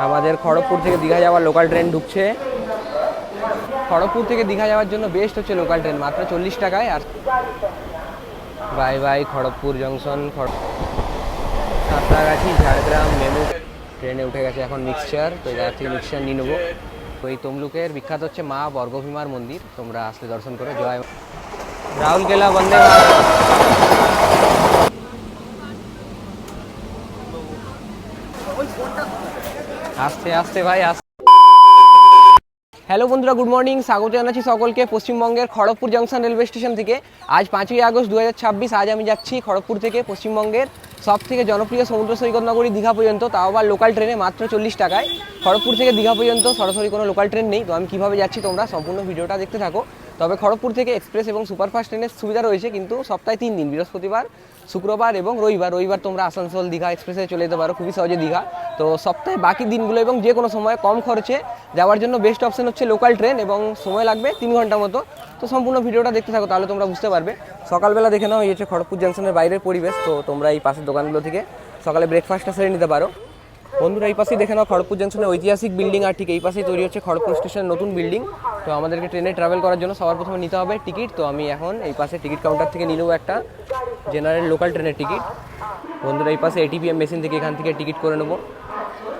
আমাদের খড়গপুর থেকে দীঘা যাওয়ার লোকাল ট্রেন ঢুকছে। খড়গপুর থেকে দীঘা যাওয়ার জন্য বেস্ট হচ্ছে লোকাল ট্রেন, মাত্র 40 টাকায়। আর bye bye Kharagpur junction, Santragachi, Jhargram MEMU ট্রেনে উঠে গেছে এখন মিক্সচার। তো এই জায়গা থেকে মিক্সচার নিয়ে নেবো। তো এই তমলুকের বিখ্যাত হচ্ছে মা বর্গভীমার মন্দির, তোমরা আসলে দর্শন করো। জয় রাউরকেলা, বন্দে মাতরম। আস্তে আস্তে ভাই আস্তে। হ্যালো বন্ধুরা, গুড মর্নিং, স্বাগত জানাচ্ছি সকলকে পশ্চিমবঙ্গের খড়গপুর জংশন রেলওয়ে স্টেশন থেকে। আজ 5ই আগস্ট 2026। আজ আমি যাচ্ছি খড়গপুর থেকে পশ্চিমবঙ্গের সব থেকে জনপ্রিয় সমুদ্র সৈকত নগরী দীঘা পর্যন্ত, তাও আবার লোকাল ট্রেনে মাত্র 40 টাকায়। খড়গপুর থেকে দীঘা পর্যন্ত সরাসরি কোনো লোকাল ট্রেন নেই। তো আমি কীভাবে যাচ্ছি তোমরা সম্পূর্ণ ভিডিওটা দেখতে থাকো। তবে খড়গপুর থেকে এক্সপ্রেস এবং সুপারফাস্ট ট্রেনের সুবিধা রয়েছে, কিন্তু সপ্তাহে 3 দিন, বৃহস্পতিবার, শুক্রবার এবং রবিবার তোমরা আসানসোল দীঘা এক্সপ্রেসে চলে যেতে পারো খুবই সহজে দীঘা। তো সপ্তাহে বাকি দিনগুলো এবং যে কোনো সময় কম খরচে যাওয়ার জন্য বেস্ট অপশন হচ্ছে লোকাল ট্রেন, এবং সময় লাগবে 3 ঘন্টা মতো। তো সম্পূর্ণ ভিডিওটা দেখতে থাকো, তাহলে তোমরা বুঝতে পারবে। সকালবেলা দেখে নাও, এই হচ্ছে খড়গপুর জংশনের বাইরের পরিবেশ। তো তোমরা এই পাশের দোকানগুলো থেকে সকালে ব্রেকফাস্টটা সেরে নিতে পারো। বন্ধুরা, এই পাশেই দেখে নাও খড়গপুর জংশনের ঐতিহাসিক বিল্ডিং, আর ঠিক এই পাশেই তৈরি হচ্ছে খড়গপুর স্টেশনের নতুন বিল্ডিং। তো আমাদেরকে ট্রেনে ট্রাভেল করার জন্য সবার প্রথমে নিতে হবে টিকিট। তো আমি এখন এই পাশে টিকিট কাউন্টার থেকে নিয়ে নেবো একটা জেনারেল লোকাল ট্রেনের টিকিট। বন্ধুরা, এই পাশে এটিপিএম মেশিন থেকে এখান থেকে টিকিট করে নেবো।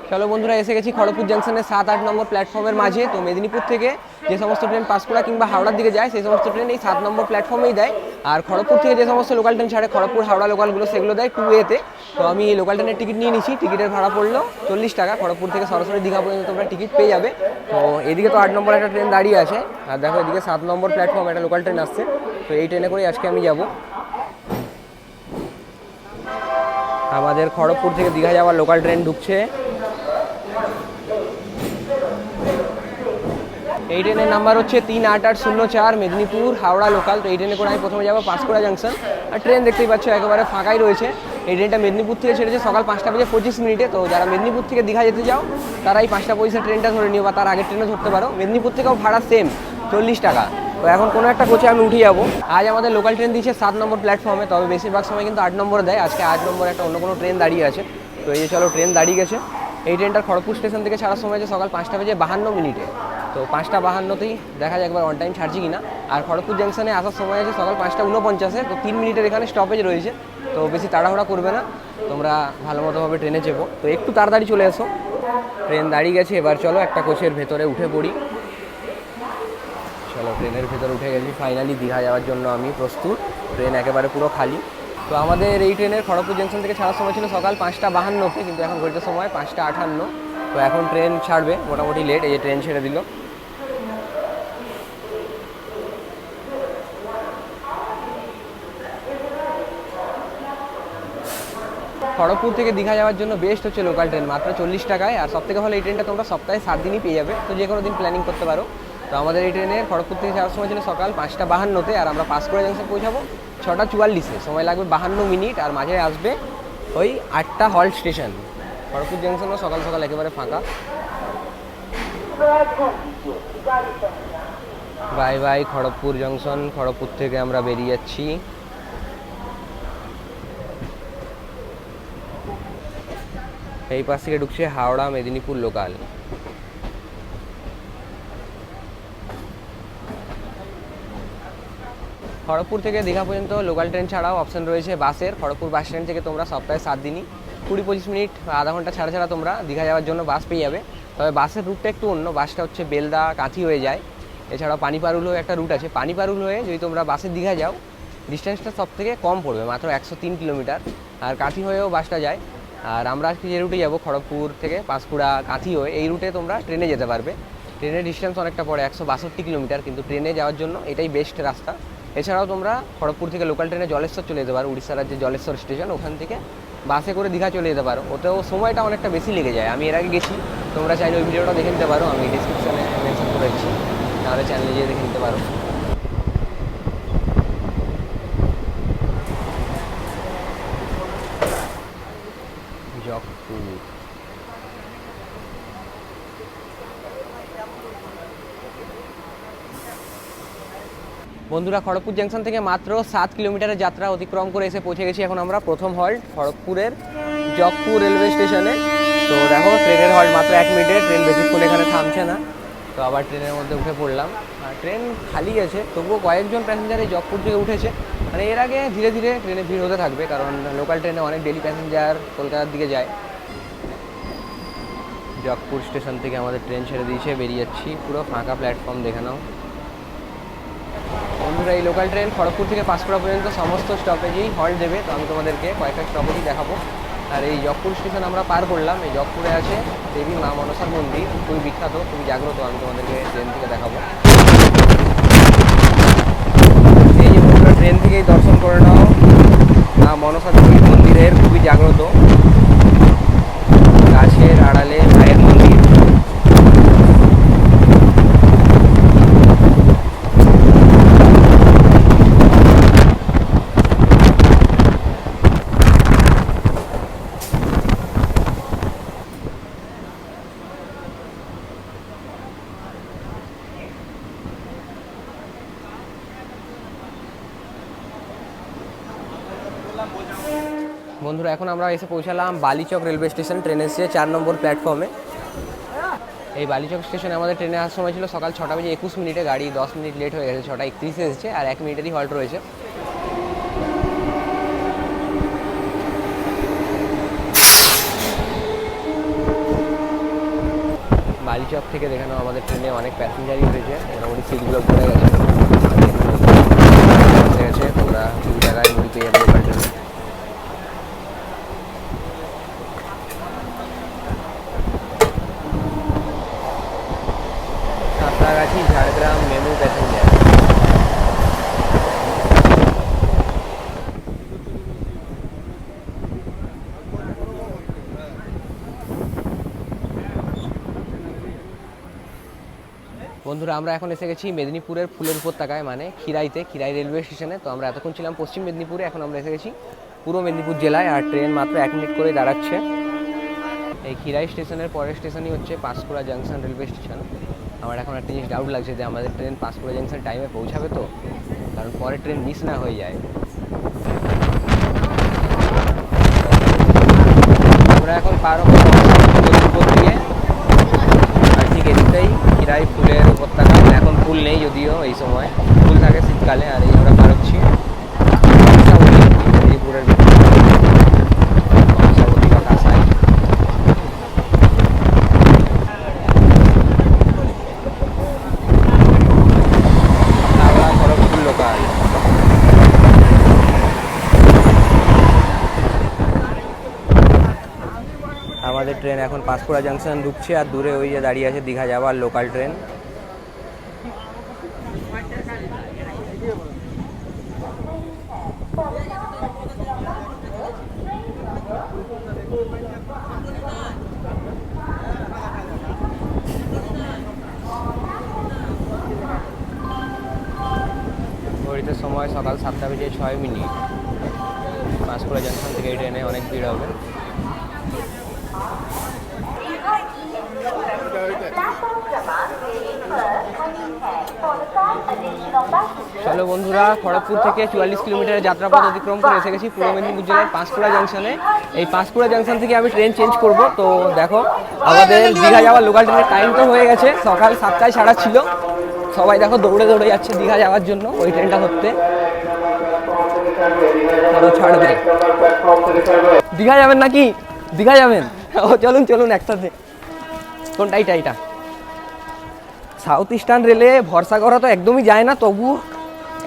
চলো বন্ধুরা, এসে গেছি খড়গপুর জংশনের 7-8 নম্বর প্ল্যাটফর্মের মাঝে। তো মেদিনীপুর থেকে যে সমস্ত ট্রেন পাঁশকুড়া কিংবা হাওড়ার দিকে যায়, সেই সমস্ত ট্রেন এই 7 নম্বর প্ল্যাটফর্মেই দেয়। আর খড়গপুর থেকে যে সমস্ত লোকাল ট্রেন ছাড়ে, খড়গপুর হাওড়া লোকালগুলো, সেগুলো দেয় 2A-তে। তো আমি এই লোকাল ট্রেনের টিকিট নিয়ে নিচ্ছি। টিকিটের ভাড়া পড়লো 40 টাকা। খড়গপুর থেকে সরাসরি দীঘা পর্যন্ত তোমরা টিকিট পেয়ে যাবে। তো এদিকে তো 8 নম্বর একটা ট্রেন দাঁড়িয়ে আছে, আর দেখো এদিকে 7 নম্বর প্ল্যাটফর্ম একটা লোকাল ট্রেন আসছে। তো এই ট্রেনে করেই আজকে আমি যাব। আমাদের খড়গপুর থেকে দীঘা যাওয়ার লোকাল ট্রেন ঢুকছে। এই ট্রেনের নাম্বার হচ্ছে 38804, মেদিনীপুর হাওড়া লোকাল। তো এই ট্রেনে করে আমি প্রথমে যাবো পাঁশকুড়া জংশন। আর ট্রেন দেখতেই পাচ্ছ একেবারে ফাঁকাই রয়েছে। এই ট্রেনটা মেদিনীপুর থেকে ছেড়েছে সকাল 5:25। তো যারা মেদিনীপুর থেকে দীঘা যেতে যাও, তারা এই 5:25 ট্রেনটা ধরে নিও, বা তার আগের ট্রেনে ধরতে পারো। মেদিনীপুর থেকেও ভাড়া সেম 40 টাকা। তো এখন কোনো একটা কোচে আমি উঠে যাবো। আজ আমাদের লোকাল ট্রেন দিচ্ছে 7 নম্বর প্ল্যাটফর্মে, তবে বেশিরভাগ সময় কিন্তু 8 নম্বরে দেয়। আজকে 8 নম্বর একটা অন্য কোনো ট্রেন দাঁড়িয়ে আছে। তো এই যে চলো, ট্রেন দাঁড়িয়ে গেছে। এই ট্রেনটার খড়গপুর স্টেশন থেকে ছাড়ার সময় আছে সকাল 5:52। তো 5:52তেই দেখা যায় একবার অন টাইম ছাড়ছি কিনা। আর খড়গপুর জংশনে আসার সময় আছে সকাল 5:49। তো 3 মিনিটের এখানে স্টপেজ রয়েছে। তো বেশি তাড়াহুড়া করবে না, তোমরা ভালো মতোভাবে ট্রেনে চেপো। তো একটু তাড়াতাড়ি চলে এসো। ট্রেন দাঁড়িয়ে গেছে, এবার চলো একটা কোচের ভেতরে উঠে পড়ি। চলো, ট্রেনের ভেতরে উঠে গেছি ফাইনালি। দীঘা যাওয়ার জন্য আমি প্রস্তুত। ট্রেন একেবারে পুরো খালি। তো আমাদের এই ট্রেনের খড়গপুর জংশন থেকে ছাড়ার সময় ছিল সকাল 5:52, কিন্তু এখন ঘড়িতে সময় 5:58। তো এখন ট্রেন ছাড়বে, মোটামুটি লেট। এই যে ট্রেন ছেড়ে দিল। খড়গপুর থেকে দীঘা যাওয়ার জন্য বেস্ট হচ্ছে লোকাল ট্রেন, মাত্র 40 টাকায়। আর সব থেকে ভালো, এই ট্রেনটা তোমরা সপ্তাহে 7 দিনই পেয়ে যাবে। তো যে কোনো দিন প্ল্যানিং করতে পারো। তো আমাদের এই ট্রেনের খড়গপুর থেকে যাওয়ার সময় ছিল সকাল 5:52, আর আমরা পাঁশকুড়া জংশন পৌঁছাবো 6:44। সময় লাগবে 52 মিনিট। আর মাঝে আসবে ওই 8টা হল্ট স্টেশন। খড়গপুর জংশনও সকাল সকাল একেবারে ফাঁকা। By bye Kharagpur junction. Kharagpur থেকে আমরা বেরিয়ে যাচ্ছি। এই পাশ থেকে ঢুকছে হাওড়া মেদিনীপুর লোকাল। খড়গপুর থেকে দীঘা পর্যন্ত লোকাল ট্রেন ছাড়াও অপশন রয়েছে বাসের। খড়গপুর বাস স্ট্যান্ড থেকে তোমরা সপ্তাহে 7 দিনই 20-25 মিনিট, আধা ঘন্টা ছাড়া ছাড়া তোমরা দীঘা যাওয়ার জন্য বাস পেয়ে যাবে। তবে বাসের রুটটা একটু অন্য। বাসটা হচ্ছে বেলদা, কাঁথি হয়ে যায়। এছাড়াও পানিপারুল হয়ে একটা রুট আছে। পানিপারুল হয়ে যদি তোমরা বাসে দীঘা যাও, ডিস্টেন্সটা সব থেকে কম পড়বে, মাত্র 103 কিলোমিটার। আর কাঁথি হয়েও বাসটা যায়। আর আমরা আজকে যে রুটে যাবো, খড়গপুর থেকে পাঁশকুড়া কাঁথি হয়ে, এই রুটে তোমরা ট্রেনে যেতে পারবে। ট্রেনের ডিস্টেন্স অনেকটা পড়ে 162 কিলোমিটার, কিন্তু ট্রেনে যাওয়ার জন্য এটাই বেস্ট রাস্তা। এছাড়াও তোমরা খড়গপুর থেকে লোকাল ট্রেনে জলেশ্বর চলে যেতে পারো, উড়িষ্যা রাজ্যের জলেশ্বর স্টেশন। ওখান থেকে বাসে করে দীঘা চলে যেতে পারো। ওতেও সময়টা অনেকটা বেশি লেগে যায়। আমি এর আগে গেছি, তোমরা চাইলে ওই ভিডিওটা দেখে নিতে পারো। আমি ডিসক্রিপশানে মেনশন করে দিচ্ছি, তাহলে চ্যানেলে গিয়ে দেখে নিতে পারো। জকপুর। বন্ধুরা, খড়গপুর জংশন থেকে মাত্র 7 কিলোমিটারের যাত্রা অতিক্রম করে এসে পৌঁছে গেছি এখন আমরা প্রথম হল্ট খড়গপুরের জকপুর রেলওয়ে স্টেশনে। তো তো দেখো ট্রেনের হল্ট মাত্র 1 মিনিটে, ট্রেন বেশিক্ষণ এখানে থামছে না। তো আবার ট্রেনের মধ্যে উঠে পড়লাম, আর ট্রেন খালি আছে, তবুও কয়েকজন প্যাসেঞ্জার এই জগপুর থেকে উঠেছে। মানে এর আগে ধীরে ধীরে ট্রেনে ভিড় হতে থাকবে, কারণ লোকাল ট্রেনে অনেক ডেলি প্যাসেঞ্জার কলকাতার দিকে যায়। জগপুর স্টেশন থেকে আমাদের ট্রেন ছেড়ে দিয়েছে, বেরিয়ে যাচ্ছি, পুরো ফাঁকা প্ল্যাটফর্ম দেখে নাও বন্ধুরা। এই লোকাল ট্রেন খড়গপুর থেকে পাঁশকুড়া পর্যন্ত সমস্ত স্টপেজেই হল্ট দেবে, তো আমি তোমাদেরকে কয়েকটা স্টপেজই দেখাবো। আর এই জগপুর স্টেশন আমরা পার করলাম, এই জগপুরে আছে দেবী মা মনসার মন্দির, খুবই বিখ্যাত, খুবই জাগ্রত, আমি তোমাদেরকে ট্রেন থেকে দেখাবো। এই যে বন্ধুরা ট্রেন থেকেই দর্শন করে নাও মা মনসা দেবীর মন্দিরের, খুবই জাগ্রত, গাছের আড়ালে মায়ের মন্দির। বন্ধুরা এখন আমরা এসে পৌঁছালাম বালিচক রেলওয়ে স্টেশন, ট্রেন এসেছে 4 নম্বর প্ল্যাটফর্মে। এই বালিচক স্টেশনে আমাদের ট্রেনে আসার সময় ছিল সকাল 6টা বেজে 21 মিনিটে, গাড়ি 10 মিনিট লেট হয়ে গেছে, 6টা 31 এসেছে, আর 1 মিনিটেরই হল্ট রয়েছে। বালিচক থেকে দেখানো আমাদের ট্রেনে অনেক প্যাসেঞ্জারই উঠেছে, মোটামুটি সিটগুলো ভরে গেছে, তোমরা 2 টাকায় মুড়ি পেয়ে যাবে লোকাল ট্রেনে। সাঁতরাগাছি ঝাড়গ্রাম মেমু প্যাসেঞ্জার। বন্ধুরা আমরা এখন এসে গেছি মেদিনীপুরের ফুলের উপত্যকায়, মানে খিরাইতে, খিরাই রেলওয়ে স্টেশনে। তো আমরা এতক্ষণ ছিলাম পশ্চিম মেদিনীপুরে, এখন আমরা এসে গেছি পূর্ব মেদিনীপুর জেলায়, আর ট্রেন মাত্র 1 মিনিট করে দাঁড়াচ্ছে। এই খিরাই স্টেশনের পরের স্টেশনই হচ্ছে পাঁশকুড়া জাংশন রেলওয়ে স্টেশন। আমার এখন একটা জিনিস ডাউট লাগছে যে আমাদের ট্রেন পাঁশকুড়া জাংশন টাইমে পৌঁছাবে তো, কারণ পরের ট্রেন মিস না হয়ে যায়। আমরা এখন পার হবো মেদিনীপুর দিয়ে, আর ঠিক এদিকটাই খিরাই ফুলের উপত্যকা। এখন ফুল নেই যদিও, এই সময় ফুল থাকে শীতকালে। আর এই আমরা পার হচ্ছি মেদিনীপুরের কাঁসাই। খড়গপুর লোকাল। আমাদের ট্রেন এখন পাঁশকুড়া জাংশন ঢুকছে, আর দূরে ওই যে দাঁড়িয়ে আছে দীঘা যাওয়ার লোকাল ট্রেন। ঘড়িতে সময় সকাল 7টা বেজে 6 মিনিট। পাঁশকুড়া জাংশন থেকে এই ট্রেনে অনেক ভিড় হবে। চলো বন্ধুরা, খড়গপুর থেকে 44 কিলোমিটারের যাত্রাপথ অতিক্রম করে এসে গেছি পূর্ব মেদিনীপুর জেলার পাঁশকুড়া জাংশনে। এই পাঁশকুড়া জাংশন থেকে আমি ট্রেন চেঞ্জ করব। তো দেখো আমাদের দীঘা যাওয়ার লোকাল ট্রেনের টাইম তো হয়ে গেছে, সকাল 7টায় ছাড়া ছিল। সবাই দেখো দৌড়ে দৌড়ে যাচ্ছে দীঘা যাওয়ার জন্য ওই ট্রেনটা ধরতে। ছাড়বে দীঘা যাবেন নাকি? দীঘা যাবেন? ও চলুন চলুন একসাথে। কোনটা? এইটা। সাউথ ইস্টার্ন রেলে ভরসা করা তো একদমই যায় না, তবু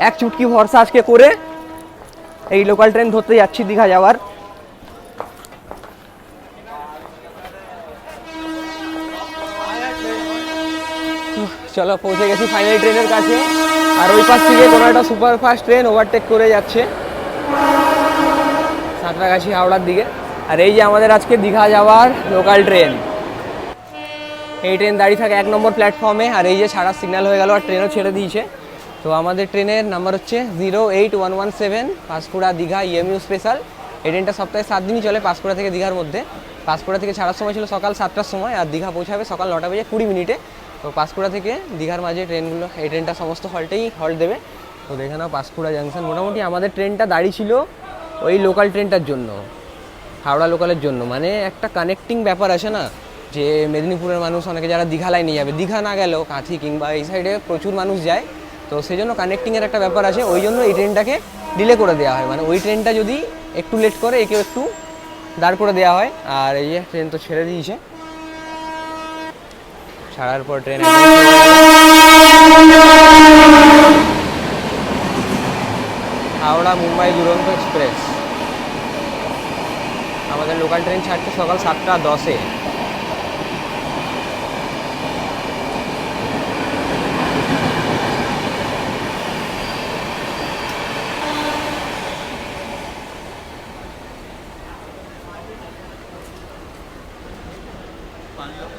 এক চুটকি ভরসা আজকে করে এই লোকাল ট্রেন ধরতে যাচ্ছি দীঘা যাওয়ার। চলো পৌঁছে গেছি ফাইনাল ট্রেনের কাছে, আর ওই পাশ থেকে কোনো একটা সুপারফাস্ট ট্রেন ওভারটেক করে যাচ্ছে সাঁতরাগাছি হাওড়ার দিকে। আর এই যে আমাদের আজকে দীঘা যাওয়ার লোকাল ট্রেন, এই ট্রেন দাঁড়িয়ে থাকে 1 নম্বর প্ল্যাটফর্মে। আর এই যে ছাড়ার সিগন্যাল হয়ে গেল, আর ট্রেনও ছেড়ে দিয়েছে। তো আমাদের ট্রেনের নাম্বার হচ্ছে 08117 পাঁশকুড়া দীঘা ইএমইউ স্পেশাল। এই ট্রেনটা সপ্তাহে 7 দিনই চলে পাঁশকুড়া থেকে দীঘার মধ্যে। পাঁশকুড়া থেকে ছাড়ার সময় ছিল সকাল 7টার সময়, আর দীঘা পৌঁছাবে সকাল 9টা বেজে 20 মিনিটে। তো পাঁশকুড়া থেকে দীঘার মাঝে ট্রেনগুলো, এই ট্রেনটা সমস্ত হল্টেই হল্ট দেবে। তো দেখে নাও পাঁশকুড়া জাংশন। মোটামুটি আমাদের ট্রেনটা দাঁড়িয়ে ছিল ওই লোকাল ট্রেনটার জন্য। হাওড়া লোকালের জন্য, মানে একটা কানেক্টিং ব্যাপার আছে না, যে মেদিনীপুরের মানুষ অনেকে যারা দীঘা লাইনে যাবে, দীঘা না গেলেও কাঁথি কিংবা এই সাইডে প্রচুর মানুষ যায়, তো সেই জন্য কানেক্টিংয়ের একটা ব্যাপার আছে, ওই জন্য এই ট্রেনটাকে ডিলে করে দেওয়া হয়, মানে ওই ট্রেনটা যদি একটু লেট করে একেও একটু দাঁড় করে দেওয়া হয়। আর এই যে ট্রেন তো ছেড়ে দিয়েছে, ছাড়ার পর ট্রেন হাওড়া মুম্বাই দুরন্ত এক্সপ্রেস। আমাদের লোকাল ট্রেন ছাড়ছে সকাল 7:10-এ।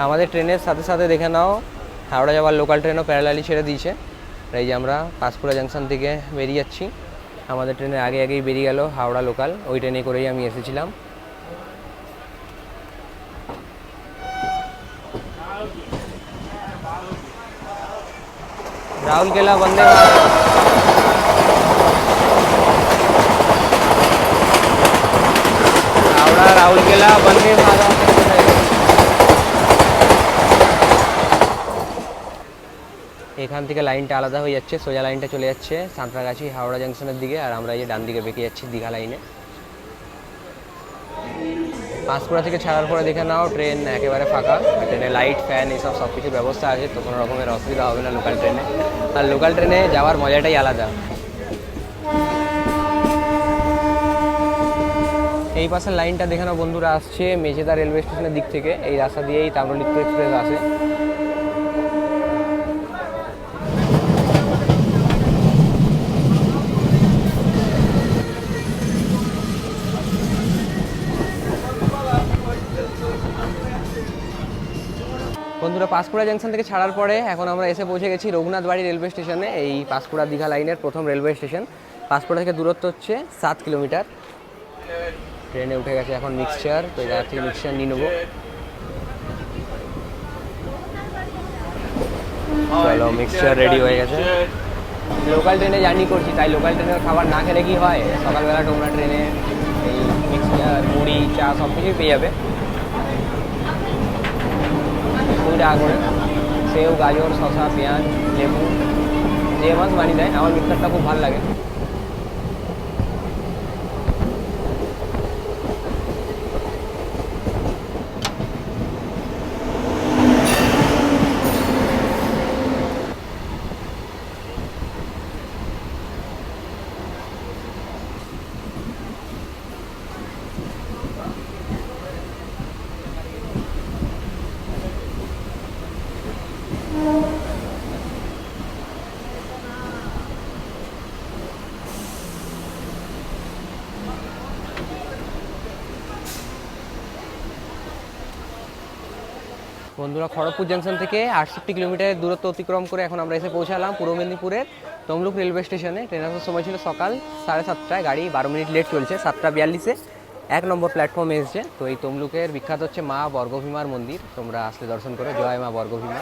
আমাদের ট্রেনের সাথে সাথে দেখে নাও হাওড়া যাওয়ার লোকাল ট্রেনও প্যারালালি ছেড়ে দিয়েছে। এই যে আমরা পাঁশকুড়া জাংশন থেকে বেরিয়ে যাচ্ছি, আমাদের ট্রেনের আগে আগেই বেরিয়ে গেল হাওড়া লোকাল, ওই ট্রেনে করেই আমি এসেছিলাম। রাউরকেলা বন্দে ভারত। হাওড়া রাউরকেলা বন্দে ভারত। এখান থেকে লাইনটা আলাদা হয়ে যাচ্ছে, সোজা লাইনটা চলে যাচ্ছে সাঁতরাগাছি হাওড়া জাংশনের দিকে, আর আমরা এই যে ডান দিকে বেঁকে যাচ্ছি দীঘা লাইনে। পাঁশকুড়া থেকে ছাড়ার পরে দেখে নাও ট্রেন একেবারে ফাঁকা, ট্রেনে লাইট ফ্যান এইসব সব কিছুর ব্যবস্থা আছে, তো কোনো রকমের অসুবিধা হবে না লোকাল ট্রেনে। আর লোকাল ট্রেনে যাওয়ার মজাটাই আলাদা। এই পাশের লাইনটা দেখে নাও বন্ধুরা, আসছে মেচেদা রেলওয়ে স্টেশনের দিক থেকে, এই রাস্তা দিয়েই তাম্রলিপ্ত এক্সপ্রেস আসে। বন্ধুরা পাঁশকুড়া জাংশন থেকে ছাড়ার পরে এখন আমরা এসে পৌঁছে গেছি রঘুনাথ বাড়ি রেলওয়ে স্টেশনে, এই পাঁশকুড়া দীঘা লাইনের প্রথম রেলওয়ে স্টেশন। পাঁশকুড়া থেকে দূরত্ব হচ্ছে 7 কিলোমিটার। ট্রেনে উঠে গেছে এখন মিক্সচার, তো এই জায়গা থেকে মিক্সচার নিয়ে নেবো। চলো মিক্সচার রেডি হয়ে গেছে। লোকাল ট্রেনে জার্নি করছি, তাই লোকাল ট্রেনের খাবার না খেলে কি হয়, সকালবেলা তোমরা ট্রেনে এই মিক্সচার মুড়ি চা সব কিছুই পেয়ে যাবে। 20 টাকা করে সেও, গাজর, শসা, পেঁয়াজ, লেবু যে মাছ বানিয়ে দেয়। আমার মিক্সচারটা খুব ভালো লাগে। বন্ধুরা খড়গপুর জাংশন থেকে 68 কিলোমিটারের দূরত্ব অতিক্রম করে এখন আমরা এসে পৌঁছালাম পূর্ব মেদিনীপুরের তমলুক রেলওয়ে স্টেশনে। ট্রেন আসার সময় ছিল সকাল 7:30টায়, গাড়ি 12 মিনিট লেট চলছে। 7:42-এ 1 নম্বর প্ল্যাটফর্মে এসেছে। তো এই তমলুকের বিখ্যাত হচ্ছে মা বর্গভীমার মন্দির, তোমরা আসলে দর্শন করো। জয় মা বর্গভীমা।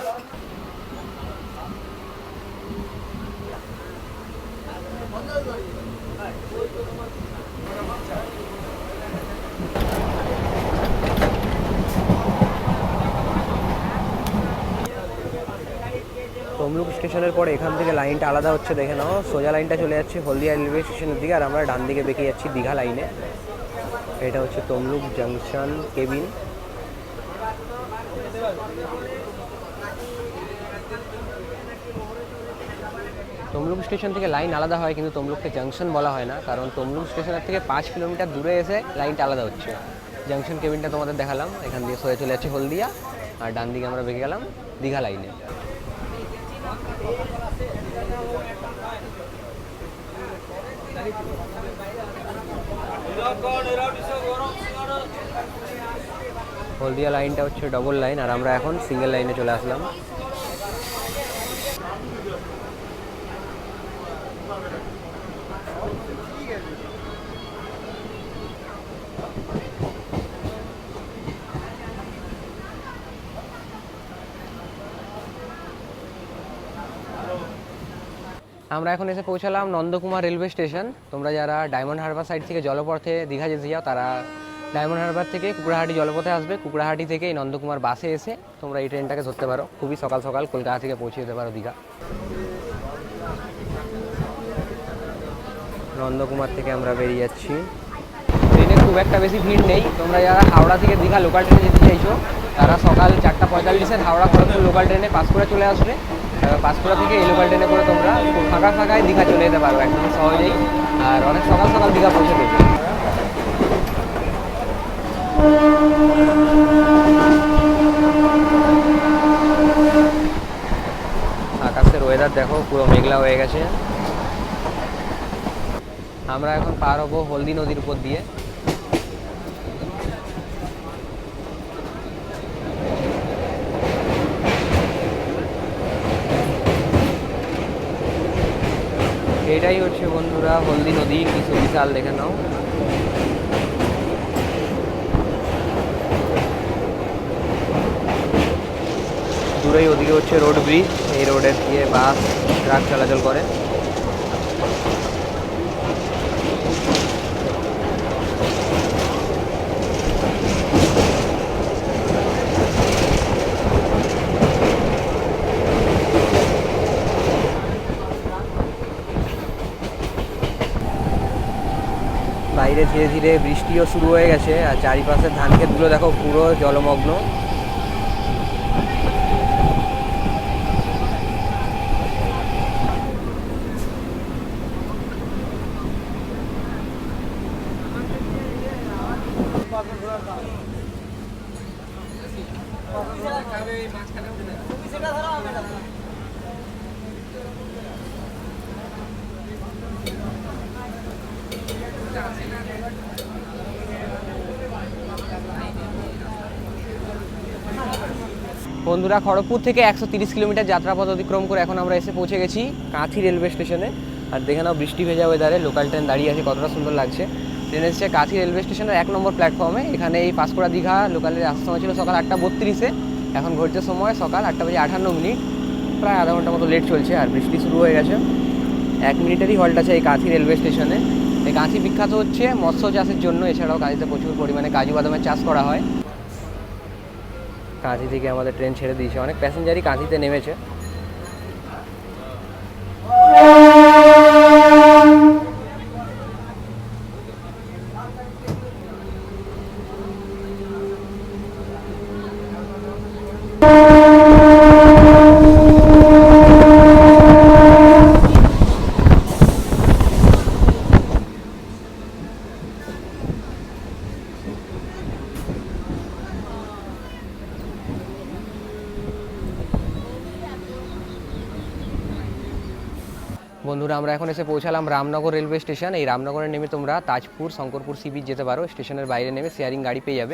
তমলুক স্টেশনের পরে এখান থেকে লাইনটা আলাদা হচ্ছে, দেখে নাও। সোজা লাইনটা চলে যাচ্ছে হলদিয়া রেলওয়ে স্টেশনের দিকে, আর আমরা ডান দিকে বেঁকে যাচ্ছি দীঘা লাইনে। এটা হচ্ছে Tamluk junction cabin. Tamluk station থেকে লাইন আলাদা হয়, কিন্তু তমলুককে জাংশন বলা হয় না, কারণ তমলুক স্টেশনের থেকে 5 কিলোমিটার দূরে এসে লাইনটা আলাদা হচ্ছে। জাংশন কেবিনটা তোমাদের দেখালাম, এখান দিয়ে সোজা চলে যাচ্ছে হলদিয়া, আর ডান দিকে আমরা বেঁকে গেলাম দীঘা লাইনে। হলদিয়া লাইনটা হচ্ছে ডবল লাইন, আর আমরা এখন সিঙ্গেল লাইনে চলে আসলাম। আমরা এখন এসে পৌঁছালাম নন্দকুমার রেলওয়ে স্টেশন। তোমরা যারা ডায়মন্ড হারবার সাইড থেকে জলপথে দীঘা যেতে যাও, তারা ডায়মন্ড হারবার থেকে কুকড়াহাটি জলপথে আসবে, কুকড়াহাটি থেকে এই নন্দকুমার বাসে এসে তোমরা এই ট্রেনটাকে ধরতে পারো। খুবই সকাল সকাল কলকাতা থেকে পৌঁছে যেতে পারো দীঘা। নন্দকুমার থেকে আমরা বেরিয়ে যাচ্ছি। ট্রেনে খুব একটা বেশি ভিড় নেই। তোমরা যারা হাওড়া থেকে দীঘা লোকাল ট্রেনে যেতে চাইছো তারা সকাল 4:45 হাওড়া খড়গপুর লোকাল ট্রেনে পাঁশকুড়া চলে আসবে। পাঁশকুড়া থেকে এই লোকাল ট্রেনে করে তোমরা খুব ফাঁকায় দীঘা চলে যেতে পারো একদম সহজেই, আর অনেক সকাল সকাল দীঘা পৌঁছে দেবে। আকাশের ওয়েদার দেখো, পুরো মেঘলা হয়ে গেছে। আমরা এখন পার হবো হলদি নদীর উপর দিয়ে। এটাই হচ্ছে বন্ধুরা হলদি নদী, কি বিশাল দেখে নাও। দূরেই ওদিকে হচ্ছে রোড ব্রিজ, এই রোডের দিয়ে বাস ট্রাক চলাচল করে। বাইরে ধীরে ধীরে বৃষ্টিও শুরু হয়ে গেছে, আর চারিপাশের ধান ক্ষেতগুলো দেখো পুরো জলমগ্ন। বন্ধুরা খড়গপুর থেকে 130 কিলোমিটার যাত্রাপথ অতিক্রম করে এখন আমরা এসে পৌঁছে গেছি কাঁথি রেলওয়ে স্টেশনে। আর দেখে নাও বৃষ্টি ভেজা ওয়েদারে লোকাল ট্রেন দাঁড়িয়ে আছে, কতটা সুন্দর লাগছে। ট্রেন এসেছে কাঁথি রেলওয়ে স্টেশনের 1 নম্বর প্ল্যাটফর্মে। এখানে এই পাঁশকুড়া দীঘা লোকালের আসার সময় ছিল সকাল 8:32, এখন ঘটছে সময় সকাল 8:58। প্রায় আধা ঘন্টা মতো লেট চলছে, আর বৃষ্টি শুরু হয়ে গেছে। 1 মিনিটেরই হল্ট আছে এই কাঁথি রেলওয়ে স্টেশনে। এই কাঁথি বিখ্যাত হচ্ছে মৎস্য চাষের জন্য, এছাড়াও কাঁথিতে প্রচুর পরিমাণে কাজু বাদামের চাষ করা হয়। কাঁথি থেকে আমাদের ট্রেন ছেড়ে দিয়েছে, অনেক প্যাসেঞ্জারই কাঁথিতে নেমেছে। বন্ধুরা আমরা এখন এসে পৌঁছালাম রামনগর রেলওয়ে স্টেশন। এই রামনগরে নেমে তোমরা তাজপুর, শঙ্করপুর সি বিচ যেতে পারো। স্টেশনের বাইরে নেমে শেয়ারিং গাড়ি পেয়ে যাবে।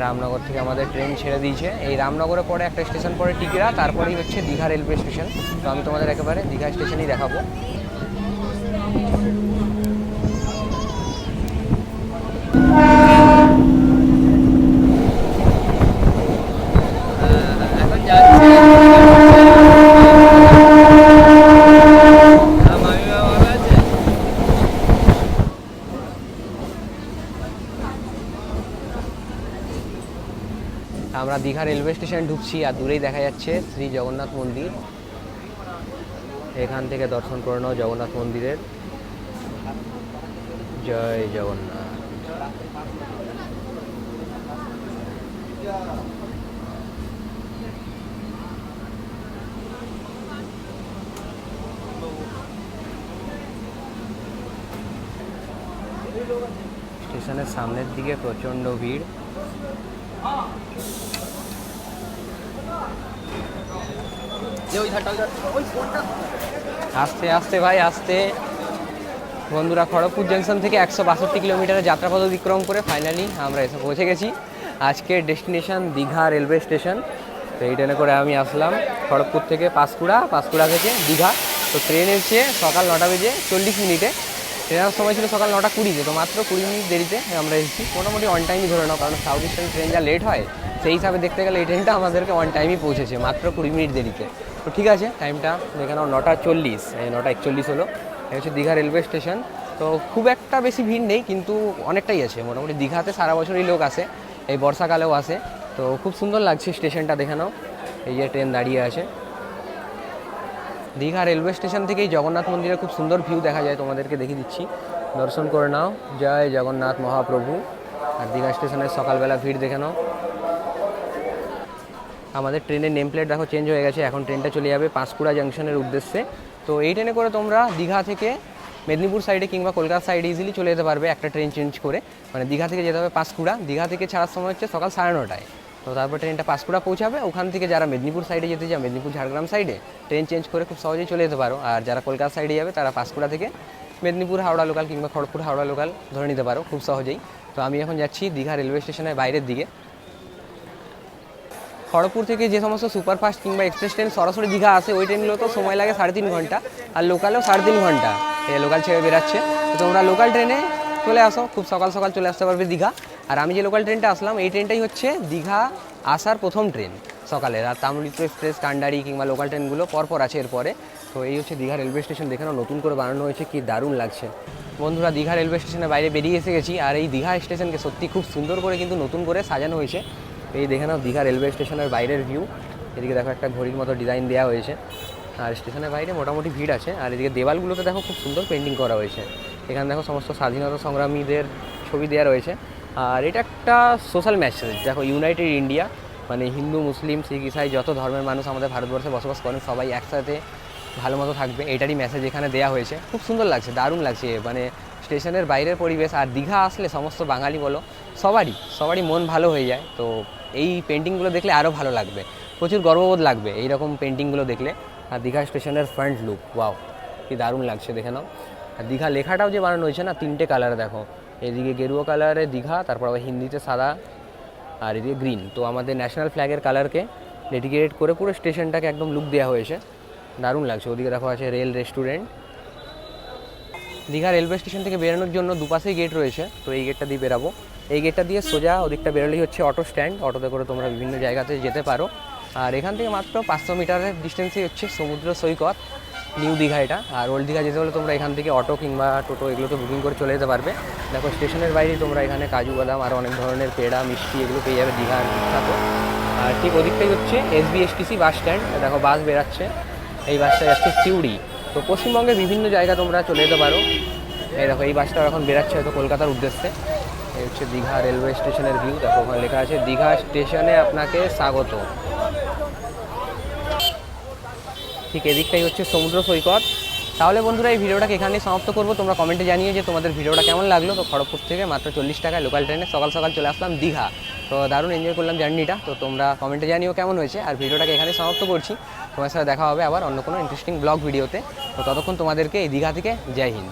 রামনগর থেকে আমাদের ট্রেন ছেড়ে দিয়েছে। এই রামনগরে পরে একটা স্টেশন পরে টিকিরা, তারপরেই হচ্ছে দীঘা রেলওয়ে স্টেশন। তো আমি তোমাদের একেবারে দীঘা স্টেশনই দেখাবো। আমরা দীঘা রেলওয়ে স্টেশনে ঢুকছি, আর দূরেই দেখা যাচ্ছে শ্রী জগন্নাথ মন্দির। এখান থেকে দর্শন করে নাও জগন্নাথ মন্দিরের। জয় জগন্নাথ। স্টেশনের সামনের দিকে প্রচণ্ড ভিড়। আস্তে আস্তে ভাই আস্তে। বন্ধুরা খড়গপুর জংশন থেকে 162 কিলোমিটারের যাত্রাপথ অতিক্রম করে ফাইনালি আমরা এসে পৌঁছে গেছি আজকের ডেস্টিনেশন দীঘা রেলওয়ে স্টেশন। তো এই ট্রেনে করে আমি আসলাম খড়গপুর থেকে পাঁশকুড়া, পাঁশকুড়া থেকে দীঘা। তো ট্রেন এসছে সকাল 9:40। ট্রেনের সময় ছিল সকাল 9:20, তো মাত্র 20 মিনিট দেরিতে আমরা এসেছি। মোটামুটি অন টাইমই ধরে নাও, কারণ সাউথ ইস্টার্ন ট্রেন যা লেট হয় সেই হিসাবে দেখতে গেলে এই ট্রেনটা আমাদেরকে অন টাইমই পৌঁছেছে, মাত্র 20 মিনিট দেরিতে। তো ঠিক আছে, টাইমটা দেখে নাও 9:40, এই 9:41 হলো। এই হচ্ছে দীঘা রেলওয়ে স্টেশন। তো খুব একটা বেশি ভিড় নেই, কিন্তু অনেকটাই আছে। মোটামুটি দীঘাতে সারা বছরই লোক আসে, এই বর্ষাকালেও আসে। তো খুব সুন্দর লাগছে স্টেশনটা, দেখে নাও। এই যে ট্রেন দাঁড়িয়ে আছে। দীঘা রেলওয়ে স্টেশন থেকেই জগন্নাথ মন্দিরের খুব সুন্দর ভিউ দেখা যায়, তোমাদেরকে দেখিয়ে দিচ্ছি, দর্শন করে নাও। জয় জগন্নাথ মহাপ্রভু। আর দীঘা স্টেশনের সকালবেলা ভিড় দেখে নাও। আমাদের ট্রেনের নেম প্লেট দেখো চেঞ্জ হয়ে গেছে, এখন ট্রেনটা চলে যাবে পাঁশকুড়া জাংশনের উদ্দেশ্যে। তো এই ট্রেনে করে তোমরা দীঘা থেকে মেদিনীপুর সাইডে কিংবা কলকাতা সাইডে ইজিলি চলে যেতে পারবে একটা ট্রেন চেঞ্জ করে। মানে দীঘা থেকে যেতে হবে পাঁশকুড়া, দীঘা থেকে ছাড়ার সময় হচ্ছে সকাল 9:30টায়। তো তারপর ট্রেনটা পাঁশকুড়া পৌঁছাবে, ওখান থেকে যারা মেদিনীপুর সাইডে যেতে চাও, মেদিনীপুর ঝাড়গ্রাম সাইডে ট্রেন চেঞ্জ করে খুব সহজেই চলে যেতে পারো। আর যারা কলকাতা সাইডে যাবে তারা পাঁশকুড়া থেকে মেদিনীপুর হাওড়া লোকাল কিংবা খড়গপুর হাওড়া লোকাল ধরে নিতে পারো খুব সহজেই। তো আমি এখন যাচ্ছি দীঘা রেলওয়ে স্টেশনের বাইরের দিকে। খড়গপুর থেকে যে সমস্ত সুপারফাস্ট কিংবা এক্সপ্রেস ট্রেন সরাসরি দীঘা আসে, ওই ট্রেনগুলো তো সময় লাগে 3.5 ঘন্টা, আর লোকালেও 3.5 ঘন্টা লোকাল ছেড়ে বেরাচ্ছে। তো তোমরা লোকাল ট্রেনে চলে আসো, খুব সকাল সকাল চলে আসতে পারবে দীঘা। আর আমি যে লোকাল ট্রেনটা আসলাম, এই ট্রেনটাই হচ্ছে দীঘা আসার প্রথম ট্রেন সকালের। আর তাম্রলিপ্ত এক্সপ্রেস, কান্ডারি কিংবা লোকাল ট্রেনগুলো পরপর আছে এরপরে। তো এই হচ্ছে দীঘা রেলওয়ে স্টেশন, দেখে নাও নতুন করে বানানো হয়েছে, কি দারুণ লাগছে। বন্ধুরা, দীঘা রেলওয়ে স্টেশনের বাইরে বেরিয়ে এসে গেছি। আর এই দীঘা স্টেশনকে সত্যি খুব সুন্দর করে কিন্তু নতুন করে সাজানো হয়েছে। এই দেখে নাও দীঘা রেলওয়ে স্টেশনের বাইরের ভিউ। এদিকে দেখো একটা ঘড়ির মতো ডিজাইন দেওয়া হয়েছে। আর স্টেশনের বাইরে মোটামুটি ভিড় আছে। আর এদিকে দেওয়ালগুলোতে দেখো খুব সুন্দর পেন্টিং করা হয়েছে। এখানে দেখো সমস্ত স্বাধীনতা সংগ্রামীদের ছবি দেওয়া রয়েছে। আর এটা একটা সোশ্যাল মেসেজ, দেখো ইউনাইটেড ইন্ডিয়া, মানে হিন্দু, মুসলিম, শিখ, ইসাই যত ধর্মের মানুষ আমাদের ভারতবর্ষে বসবাস করেন, সবাই একসাথে ভালো মতো থাকবে, এটারই মেসেজ এখানে দেওয়া হয়েছে। খুব সুন্দর লাগছে, দারুণ লাগছে। মানে স্টেশনের বাইরের পরিবেশ, আর দীঘা আসলে সমস্ত বাঙালি বলো সবারই মন ভালো হয়ে যায়। তো এই পেন্টিংগুলো দেখলে আরও ভালো লাগবে, প্রচুর গর্ববোধ লাগবে এইরকম পেন্টিংগুলো দেখলে। আর দীঘা স্টেশনের ফ্রন্ট লুক, ওয়াও, কি দারুণ লাগছে, দেখে নাও। আর দীঘা লেখাটাও যে বানানো হয়েছে না, 3টে কালারে দেখো, এদিকে গেরুয়া কালারে দীঘা, তারপর আবার হিন্দিতে সাদা, আর এদিকে গ্রিন। তো আমাদের ন্যাশনাল ফ্ল্যাগের কালারকে ডেডিকেট করে পুরো স্টেশনটাকে একদম লুক দেওয়া হয়েছে, দারুণ লাগছে। ওদিকে দেখো আছে rail restaurant. Digha railway station থেকে বেরোনোর জন্য দুপাশেই গেট রয়েছে। তো এই গেটটা দিয়ে বেরাবো, এই গেটটা দিয়ে সোজা ওদিকটা বেরোলেই হচ্ছে অটো স্ট্যান্ড, অটোতে করে তোমরা বিভিন্ন জায়গাতে যেতে পারো। আর এখান থেকে মাত্র 500 মিটারের ডিস্টেন্সেই হচ্ছে সমুদ্র সৈকত, নিউ দীঘা এটা। আর ওল্ড দীঘা যেতে হলে তোমরা এখান থেকে অটো কিংবা টোটো এগুলোতে বুকিং করে চলে যেতে পারবে। দেখো স্টেশনের বাইরেই তোমরা এখানে কাজু বাদাম আর অনেক ধরনের পেড়া, মিষ্টি এগুলো পেয়ে যাবে দীঘার বিখ্যাত। আর ঠিক ওদিকটাই হচ্ছে SBSTC বাস স্ট্যান্ড, দেখো বাস বেরাচ্ছে, এই বাসটা যাচ্ছে সিউড়ি। তো পশ্চিমবঙ্গের বিভিন্ন জায়গা তোমরা চলে যেতে পারো। এই দেখো এই বাসটা এখন বেরাচ্ছে হয়তো কলকাতার উদ্দেশ্যে। এই হচ্ছে দীঘা রেলওয়ে স্টেশনের ভিউ, দেখো ওখানে লেখা আছে দীঘা স্টেশনে আপনাকে স্বাগত। ঠিক এদিকটাই হচ্ছে সমুদ্র সৈকত। তাহলে বন্ধুরা, এই ভিডিওটাকে এখানেই সমাপ্ত করবো। তোমরা কমেন্টে জানিয়ে যে তোমাদের ভিডিওটা কেমন লাগলো। তো খড়গপুর থেকে মাত্র 40 টাকায় লোকাল ট্রেনে সকাল সকাল চলে আসলাম দীঘা। তো দারুণ এনজয় করলাম জার্নিটা। তো তোমরা কমেন্টে জানিও কেমন হয়েছে। আর ভিডিওটাকে এখানেই সমাপ্ত করছি। তোমার সাথে দেখা হবে আবার অন্য কোনো ইন্টারেস্টিং ব্লগ ভিডিওতে। তো ততক্ষণ তোমাদেরকে এই দীঘা থেকে জয় হিন্দ।